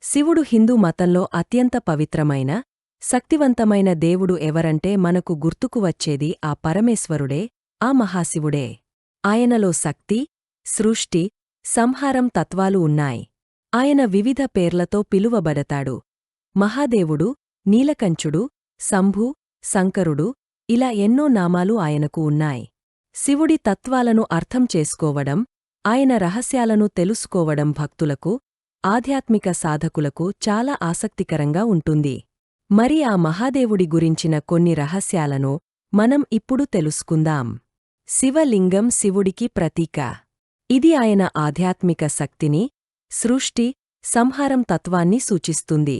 శివుడు హిందూ మతంలో అత్యంత పవిత్రమైన శక్తివంతమైన దేవుడు ఎవరంటే మనకు గుర్తుకు వచ్చేది ఆ పరమేశ్వరుడే, ఆ మహాశివుడే. ఆయనలో శక్తి, సృష్టి, సంహారం తత్వాలు ఉన్నాయి. ఆయన వివిధ పేర్లతో పిలువబడతాడు. మహాదేవుడు, నీలకంఠుడు, శంభు, శంకరుడు, ఇలా ఎన్నో నామాలు ఆయనకు ఉన్నాయి. శివుడి తత్వాలను అర్థం చేసుకోవడం, ఆయన రహస్యాలను తెలుసుకోవడం భక్తులకు, ఆధ్యాత్మిక సాధకులకు చాలా ఆసక్తికరంగా ఉంటుంది. మరి ఆ మహాదేవుడి గురించిన కొన్ని రహస్యాలను మనం ఇప్పుడు తెలుసుకుందాం. శివలింగం శివుడికి ప్రతీక. ఇది ఆయన ఆధ్యాత్మిక శక్తిని, సృష్టి, సంహారం తత్వాన్ని సూచిస్తుంది.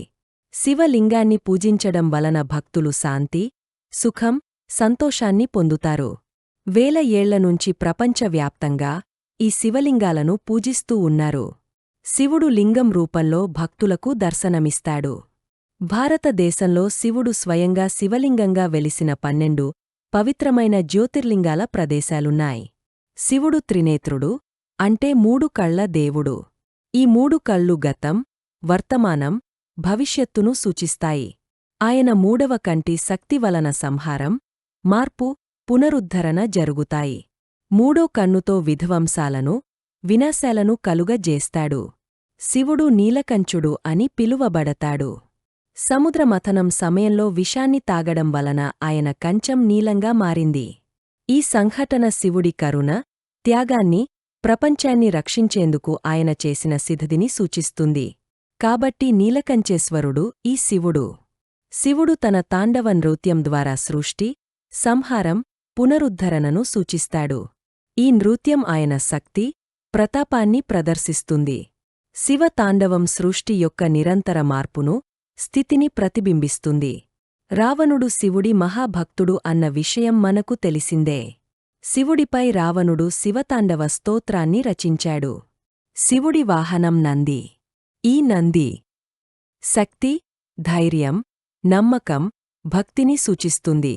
శివలింగాన్ని పూజించడం వలన భక్తులు శాంతి, సుఖం, సంతోషాన్ని పొందుతారు. వేల ఏళ్లనుంచి ప్రపంచవ్యాప్తంగా ఈ శివలింగాలను పూజిస్తూ ఉన్నారు. శివుడు లింగం రూపంలో భక్తులకు దర్శనమిస్తాడు. భారతదేశంలో శివుడు స్వయంగా శివలింగంగా వెలిసిన 12 పవిత్రమైన జ్యోతిర్లింగాల ప్రదేశాలున్నాయి. శివుడు త్రినేత్రుడు, అంటే 3 కళ్ల దేవుడు. ఈ 3 కళ్ళు గతం, వర్తమానం, భవిష్యత్తును సూచిస్తాయి. ఆయన 3వ కంటి శక్తి వలన సంహారం, మార్పు, పునరుద్ధరణ జరుగుతాయి. 3ో కన్నుతో విధ్వంసాలను, వినాశాలను కలుగజేస్తాడు. శివుడు నీలకంఠుడు అని పిలువబడతాడు. సముద్రమథనం సమయంలో విషాన్ని తాగడం వలన ఆయన కంచం నీలంగా మారింది. ఈ సంఘటన శివుడి కరుణ, త్యాగాన్ని, ప్రపంచాన్ని రక్షించేందుకు ఆయన చేసిన సిద్ధదిని సూచిస్తుంది. కాబట్టి నీలకంఠేశ్వరుడు ఈ శివుడు. శివుడు తన తాండవ నృత్యం ద్వారా సృష్టి, సంహారం, పునరుద్ధరణను సూచిస్తాడు. ఈ నృత్యం ఆయన శక్తి, ప్రతాపాన్ని ప్రదర్శిస్తుంది. శివ తాండవం సృష్టి యొక్క నిరంతర మార్పును, స్థితిని ప్రతిబింబిస్తుంది. రావణుడు శివుడి మహాభక్తుడు అన్న విషయం మనకు తెలిసిందే. శివుడిపై రావణుడు శివతాండవ స్తోత్రాన్ని రచించాడు. శివుడి వాహనం నంది. ఈ నంది శక్తి, ధైర్యం, నమ్మకం, భక్తిని సూచిస్తుంది.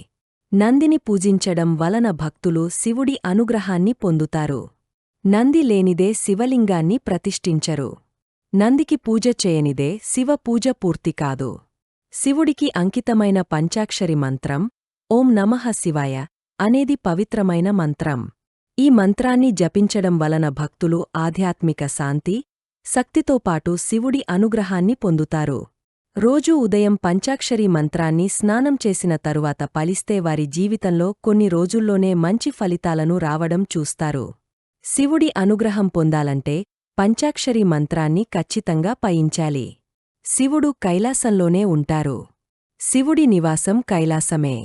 నందిని పూజించడం వలన భక్తులు శివుడి అనుగ్రహాన్ని పొందుతారు. నంది లేనిదే శివలింగాన్ని ప్రతిష్ఠించరు. నందికి పూజ చేయనిదే శివ పూజ పూర్తి కాదు. శివుడికి అంకితమైన పంచాక్షరి మంత్రం ఓం నమః శివాయ అనేది పవిత్రమైన మంత్రం. ఈ మంత్రాన్ని జపించడం వలన భక్తులు ఆధ్యాత్మిక శాంతి, శక్తితో పాటు శివుడి అనుగ్రహాన్ని పొందుతారు. రోజూ ఉదయం పంచాక్షరి మంత్రాన్ని స్నానం చేసిన తరువాత పలిస్తే వారి జీవితంలో కొన్ని రోజుల్లోనే మంచి ఫలితాలను రావడం చూస్తారు. శివుడి అనుగ్రహం పొందాలంటే పంచాక్షరి మంత్రాన్ని ఖచ్చితంగా పయించాలి. శివుడు కైలాసంలోనే ఉంటారు. శివుడి నివాసం కైలాసమే.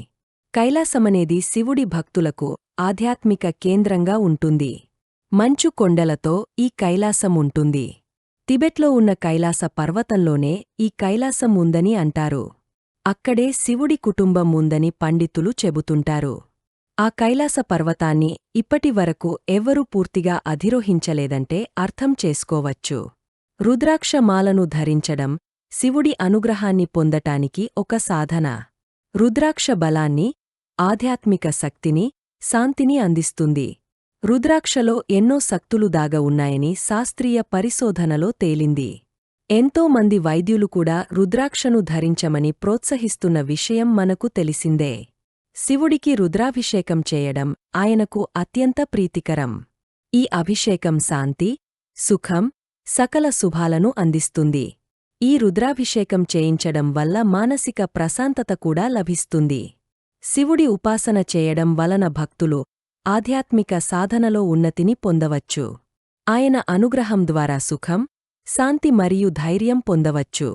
కైలాసమనేది శివుడి భక్తులకు ఆధ్యాత్మిక కేంద్రంగా ఉంటుంది. మంచు కొండలతో ఈ కైలాసం ఉంటుంది. తిబెట్లో ఉన్న కైలాస పర్వతంలోనే ఈ కైలాసం ఉందని అంటారు. అక్కడే శివుడి కుటుంబం ఉందని పండితులు చెబుతుంటారు. ఆ కైలాస పర్వతాన్ని ఇప్పటివరకు ఎవ్వరూ పూర్తిగా అధిరోహించలేదంటే అర్థం చేసుకోవచ్చు. రుద్రాక్ష మాలను ధరించడం శివుడి అనుగ్రహాన్ని పొందటానికి ఒక సాధన. రుద్రాక్ష బలాన్ని, ఆధ్యాత్మిక శక్తిని, శాంతిని అందిస్తుంది. రుద్రాక్షలో ఎన్నో శక్తులు దాగ ఉన్నాయని శాస్త్రీయ పరిశోధనలో తేలింది. ఎంతో మంది వైద్యులు కూడా రుద్రాక్షను ధరించమని ప్రోత్సహిస్తున్న విషయం మనకు తెలిసిందే. శివుడికి రుద్రాభిషేకం చేయడం ఆయనకు అత్యంత ప్రీతికరం. ఈ అభిషేకం శాంతి, సుఖం, సకల శుభాలను అందిస్తుంది. ఈ రుద్రాభిషేకం చేయించడం వల్ల మానసిక ప్రశాంతత కూడా లభిస్తుంది. శివుడి ఉపాసన చేయడం వలన భక్తులు ఆధ్యాత్మిక సాధనలో ఉన్నతిని పొందవచ్చు. ఆయన అనుగ్రహం ద్వారా సుఖం, శాంతి మరియు ధైర్యం పొందవచ్చు.